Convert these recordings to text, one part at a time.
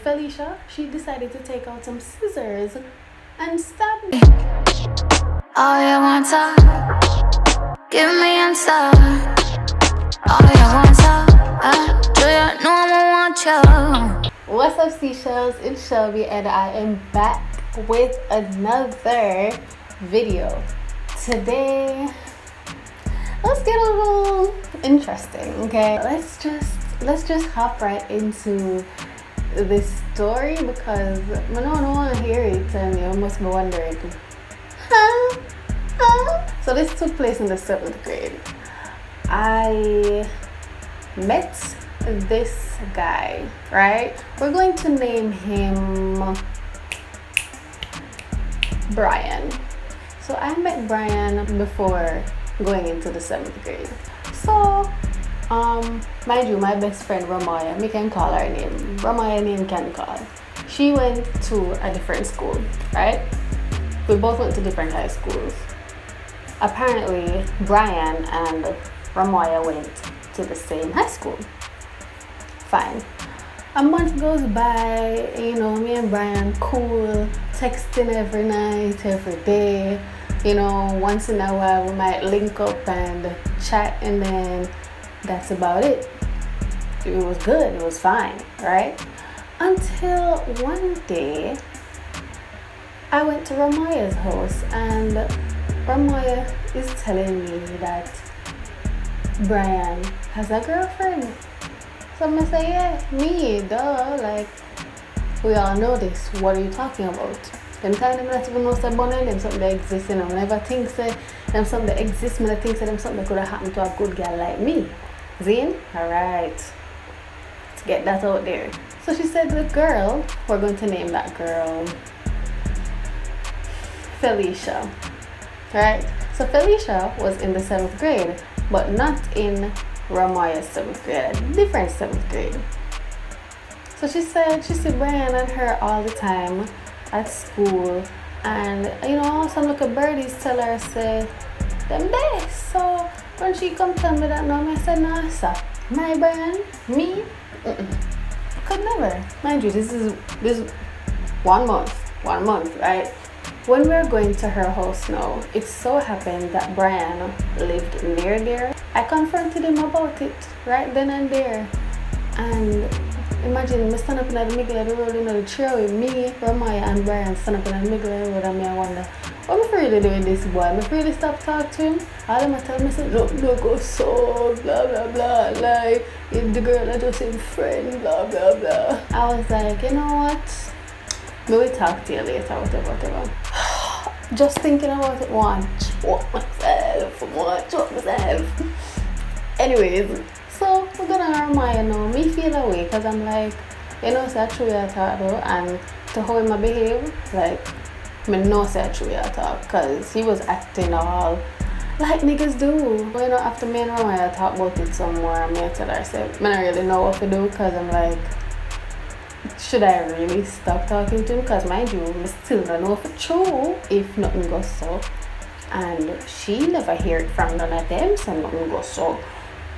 Felicia, she decided to take out some scissors and stab me. All you want to give me answer. All you want to do you know I want you? What's up, Seashells? It's Shelby and I am back with another video. Today, let's get a little interesting, okay? Let's just hop right into this story because I don't want to hear it and you must be wondering, huh? So this took place in the 7th grade. I met this guy, right? We're going to name him Brian. So I met Brian before going into the 7th grade. So mind you, my best friend Ramaya, me can call her name. Ramaya name can call. She went to a different school, right? We both went to different high schools. Apparently, Brian and Ramaya went to the same high school. Fine. A month goes by, me and Brian cool, texting every night, every day. Once in a while we might link up and chat, and then that's about it. It was good, it was fine, right? Until one day I went to Ramaya's house and Ramaya is telling me that Brian has a girlfriend. So I'm gonna say, yeah, me, duh, like, we all know this. What are you talking about? Them time them not even know say bunny them something that exists, I never think say them something that exists, I think say them something that could have happened to a good girl like me. Zine? Alright. Let's get that out there. So she said the girl, we're going to name that girl Felicia. Right? So Felicia was in the 7th grade, but not in Ramaya's 7th grade, a different 7th grade. So she said Brian and her all the time at school, and some little birdies tell her say them best. So when she come tell me that now, I said, nah, sir, my Brian, me, could never. Mind you, this is 1 month, right? When we were going to her house now, it so happened that Brian lived near there. I confronted him about it right then and there. And imagine me stand up in the middle of the road, the chair with me, Ramaya and Brian stand up in the middle of the road, and I wonder, what am I really doing this boy? Am I really stop talking to him? All of them tell me, say, look, go so, blah, blah, blah. Like, if the girl are just a friend, blah, blah, blah. I was like, you know what? We will talk to you later, whatever. Just thinking about it, choke myself. Anyways, so we're gonna Ramaya now. Me feel away because I'm like, it's actually a talk though, and to how him behave, like, I know say actually a talk because he was acting all like niggas do. But after me and Ramaya talk about it some more, I tell her, say, I don't really know what to do because I'm like, should I really stop talking to him? Because mind you, I still don't know for true if nothing goes so. And she never hear it from none of them, so nothing goes so.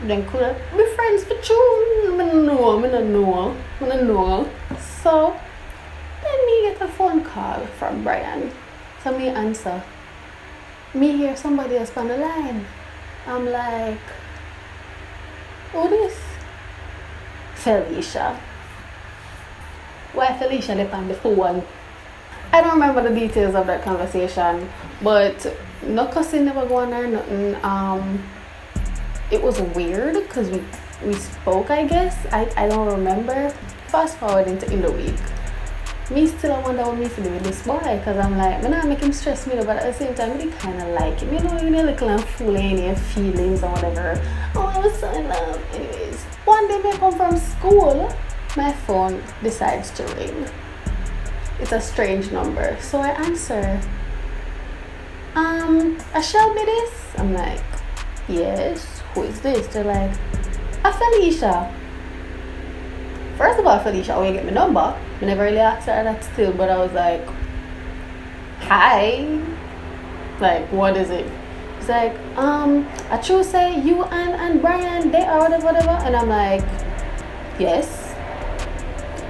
Then could I be friends for true? I don't know. So then me get a phone call from Brian. So me answer. Me hear somebody else on the line. I'm like, who this? Felicia. Why Felicia left on the phone? I don't remember the details of that conversation, but no cussing never go on or nothing. It was weird because we spoke, I guess. I don't remember. Fast forward into in the week. Me still I wonder what me to do with this boy because I'm like, I not make him stress me, but at the same time, I kind of like him. You little and fooling your feelings or whatever. Oh, I was so in love. Anyways, one day I come from school. My phone decides to ring. It's a strange number, so I answer. Shelby this? I'm like, yes. Who is this? They're like, Felicia. First of all, Felicia, how you get my number? I never really asked her that still, but I was like, hi. Like, what is it? It's like, I true say you and Brian, they are whatever, and I'm like, yes.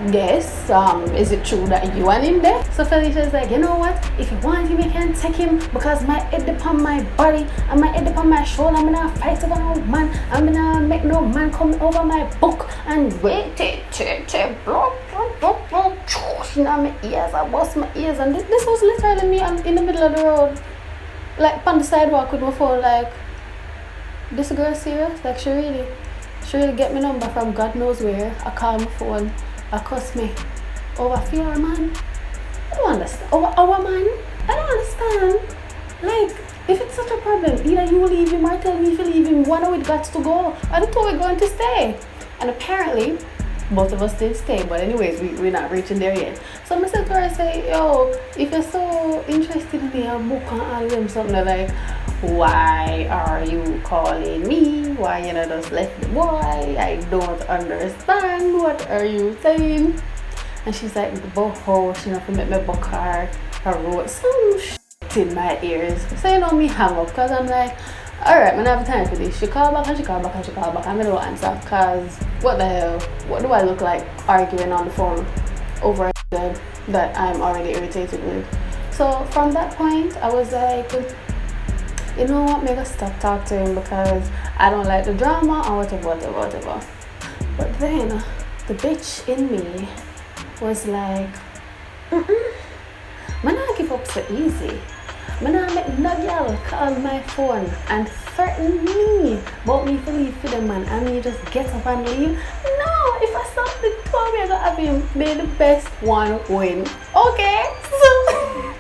yes, is it true that you want him there? So Felicia's like, you know what? If you want him, you can take him because my head upon my body and my head upon my shoulder. I'm gonna fight over no man. I'm gonna make no man come over my book and wait it, you know, my ears, I bust my ears, and this was literally me. I'm in the middle of the road, like on the sidewalk with my phone, like, this girl serious? Like, she really get my number from God knows where. I call my phone, I cuss me over fear, man. I don't understand. Over our man? I don't understand. Like, if it's such a problem, either you leave him or tell me if you leave him. One of it got to go. I don't think we're going to stay. And apparently, both of us did stay. But anyways, we're not reaching there yet. So I said to her, I say, yo, if you're so interested in your book and all them something like, why are you calling me? Why you not just left the boy? I don't understand. What are you saying? And she's like, about how she not make me book her wrote some shit in my ears. So you know me hang up because I'm like, alright, I don't have time for this. She call back and she call back and she call back and I don't answer because what the hell? What do I look like arguing on the phone over a that I'm already irritated with? So from that point I was like, you know what, make us stop talking to him because I don't like the drama or whatever. But then the bitch in me was like, man, I give up so easy. Man, I make no girl call my phone and threaten me about me to leave for them, man, and me just get up and leave. No, if I stop the tour, I'm gonna have him be the best one win. Okay, so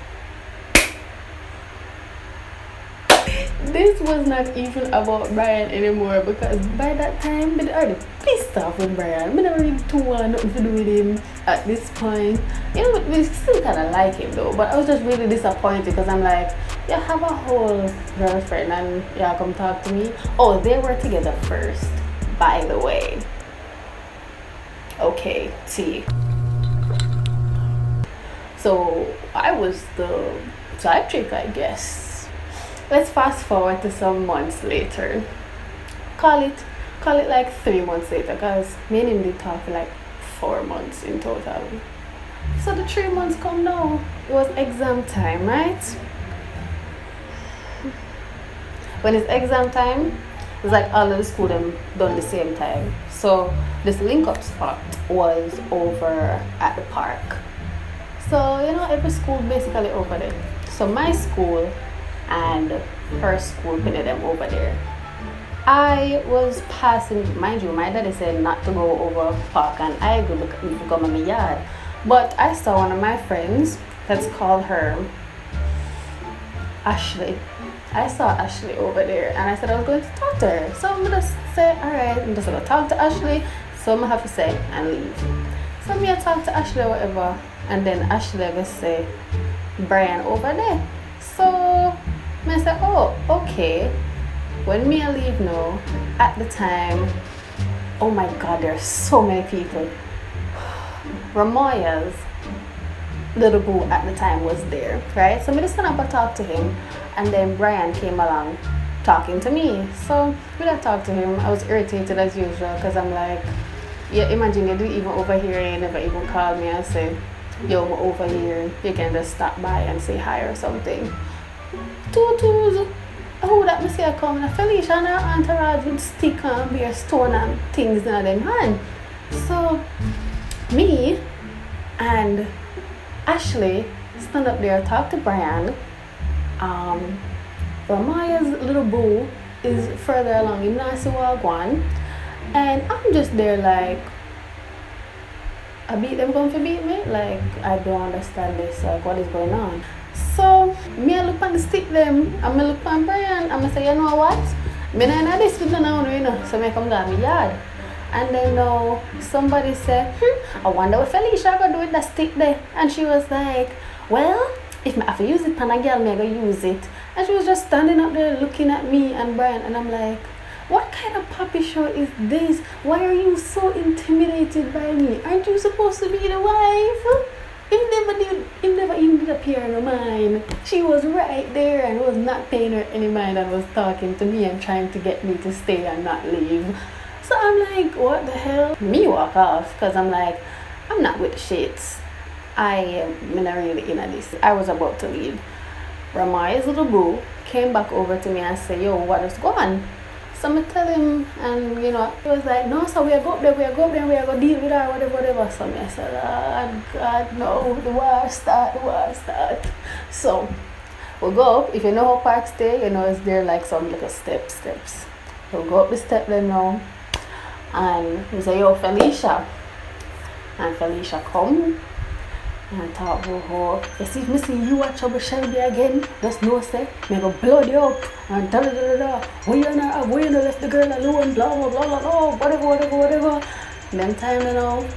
this was not even about Brian anymore because by that time I already pissed off with Brian. I never really too want nothing to do with him at this point. You know, we still kind of like him though, but I was just really disappointed because I'm like, you have a whole girlfriend and yeah, come talk to me. Oh, they were together first, by the way. Okay, see. So I was the side chick, I guess. Let's fast forward to some months later. Call it like 3 months later because me and him did talk for like 4 months in total. So the 3 months come now. It was exam time, right? When it's exam time, it's like all of the school them done the same time. So this link up spot was over at the park. So you know, every school basically over there. So my school and her school put them over there. I was passing, mind you, my daddy said not to go over park and I could come in my yard. But I saw one of my friends, let's call her Ashley. I saw Ashley over there and I said I was going to talk to her. So I'm gonna say, alright, I'm just gonna talk to Ashley. So I'm gonna have to say and leave. So I'm gonna talk to Ashley or whatever, and then Ashley gonna say Brian over there. So I said, oh, okay. When me I leave now, at the time, oh my god, there's so many people. Ramoya's little boo at the time was there, right? So I just went up and talked to him, and then Brian came along talking to me. So when I talked to him, I was irritated as usual because I'm like, yeah, imagine you didn't even over here, you never even called me and say, yo, I'm over here, you can just stop by and say hi or something. Oh, that me see I come and Felicia and her entourage with stick and beer stone and things in them hand. So me and Ashley stand up there, talk to Brian. Ramaya's little boo is further along in Nasi Wagwan, and I'm just there like, I beat them going to beat me? Like, I don't understand this, like what is going on? So me I look on the stick them and I look on Brian and I say, you know what? Me not know this with no one, you know. So I come down my yard. And then now somebody said, I wonder what Felicia gonna do with that stick there. And she was like, well, if I have to use it, pan a girl, me gonna use it. And she was just standing up there looking at me and Brian, and I'm like, what kind of puppy show is this? Why are you so intimidated by me? Aren't you supposed to be the wife? It never even did appear in her mind. She was right there and was not paying her any mind and was talking to me and trying to get me to stay and not leave. So I'm like, what the hell? Me walk off because I'm like, I'm not with the shits. I am not really in this. I was about to leave. Ramaya's little boo came back over to me and said, yo, what is going on? So I tell him, and he was like, no, so we are go up there, we are going to deal with her, whatever. So I said, oh, God, no, the war start. So we'll go up. If you know how parks stay, it's there like some little steps. We'll go up the step then now. And we say, yo, Felicia. And Felicia come and talk about her. You see, if I see you at Trouble Shelby again, just know, say, me go blow you up. And da. We you not left the girl alone, blah, blah, blah, blah, whatever. Them time,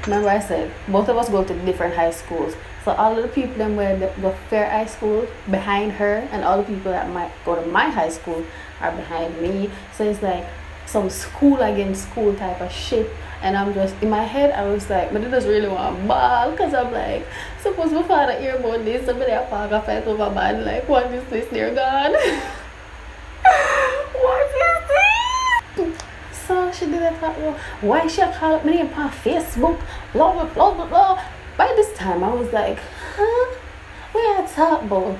remember I said, both of us go to different high schools. So all of the people that were the Fair High School behind her, and all the people that might go to my high school are behind me. So it's like some school against school type of shit. And I'm just, in my head, I was like, but I just really want to ball. Because I'm like, suppose my father hear about this, somebody a park a fight over man. Like, what is this, dear God? What is this? So she did that, why she call up my name on Facebook? Blah, blah, blah, blah, blah. By this time, I was like, huh? What you talk about?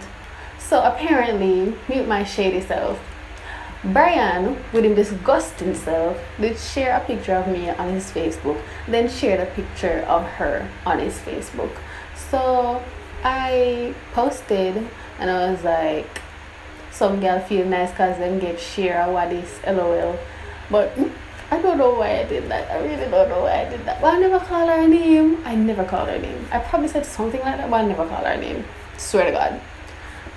So apparently, meet my shady self. Brian, with him disgusting self, did share a picture of me on his Facebook, then shared a picture of her on his Facebook. So I posted and I was like, some girl feel nice because them get share or what is LOL. But I don't know why I did that. I really don't know why I did that. But I never called her name. I probably said something like that, but I never called her name. Swear to God.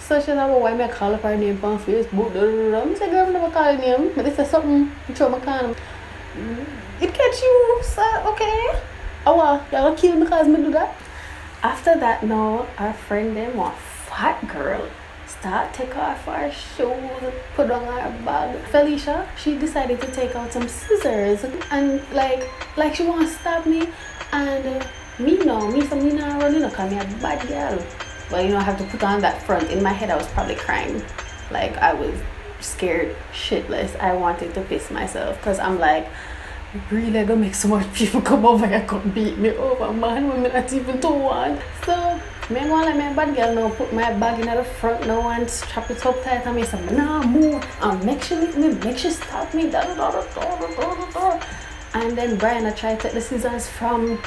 So she said, well, why me call up her name on Facebook? I said, girl, I never call her name. But this is something you throw my can. It catch you, so okay. Oh, well, you're gonna kill me because me do that. After that, now, our friend them, a fat girl, start take off her shoes, put on her bag. Felicia, she decided to take out some scissors and like she want to stab me. And me not running, because me a bad girl. But I have to put on that front. In my head, I was probably crying. Like, I was scared shitless. I wanted to piss myself. Because I'm like, really gonna make so much people come over here come beat me over, man. When I'm not even to one. So, me go like my bad girl now, put my bag in the front now and strap it up tight. And me say, nah, move. And make sure stop me. And then Brian, I tried to take the scissors from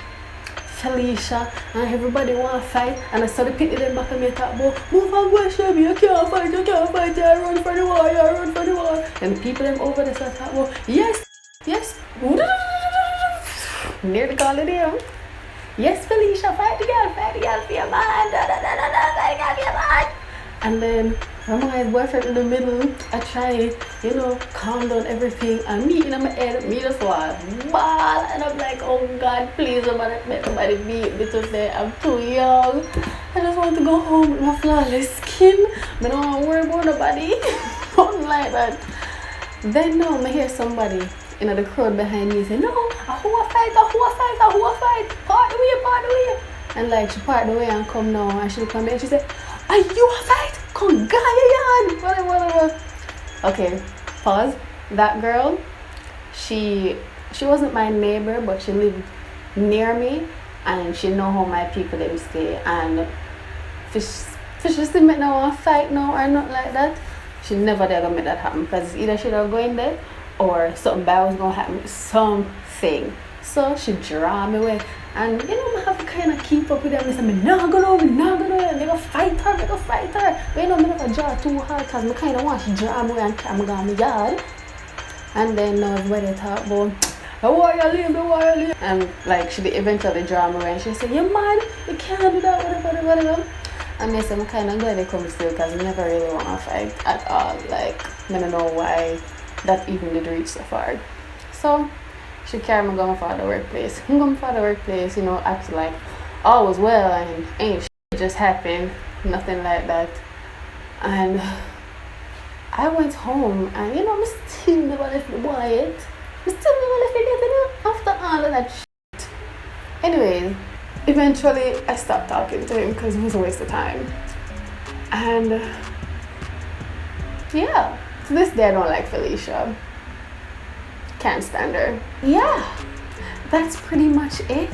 Felicia, and everybody want to fight, and I started pitting them back and me talk about, move on, boy, Shelby, you can't fight, I run for the war. And the people them over there start talk about, yes, near the call of them. Yes, Felicia, fight the girl for your man, fight the girl for your man. And then my boyfriend in the middle, I try, calm down everything. And me in my head, me just want ball. And I'm like, oh God, please, somebody beat me today. I'm too young. I just want to go home with my flawless skin. I don't want to worry about nobody. Something like that. Then now, I hear somebody in the crowd behind me say, no, who a fight. Part the way. And like, she part the way and come now. And she look at me and she said, are you a fight? Come Gaia, whatever. Okay, pause. That girl, she wasn't my neighbor, but she lived near me, and she know how my people them stay. And fish just didn't make no one fight no or not like that. She never dare gonna make that happen, because either she don't go in there or something bad was gonna happen. Something. So she draw me away. And I have to kind of keep up with them. I say, I'm not gonna, I'm gonna fight her. But I'm never draw too hard because I kind of want to draw me and I'm going to my yard. And then everybody talk about, why you leave? And like, she eventually draw me away and she said, yeah, man, you can't do that, whatever. And I said, I'm kind of glad they come still because I never really want to fight at all. Like, I don't know why that even did reach so far. So, she carried me going for the workplace. I'm going for the workplace, act like all was well and ain't shit just happened. Nothing like that. And I went home and, I still never left the boy yet. I still never left it yet, after all of that shit. Anyways, eventually I stopped talking to him because it was a waste of time. And yeah, to this day I don't like Felicia. Can't stand her. Yeah, that's pretty much it.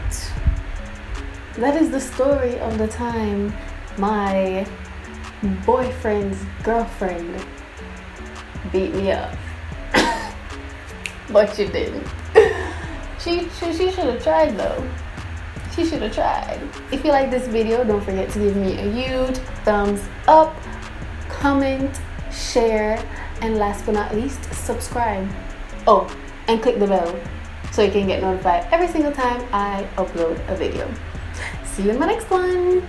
that is the story of the time my boyfriend's girlfriend beat me up. But she didn't. She should have tried though. She should have tried. If you like this video, don't forget to give me a huge thumbs up, comment, share, and last but not least, subscribe. Oh, and click the bell so you can get notified every single time I upload a video. See you in my next one.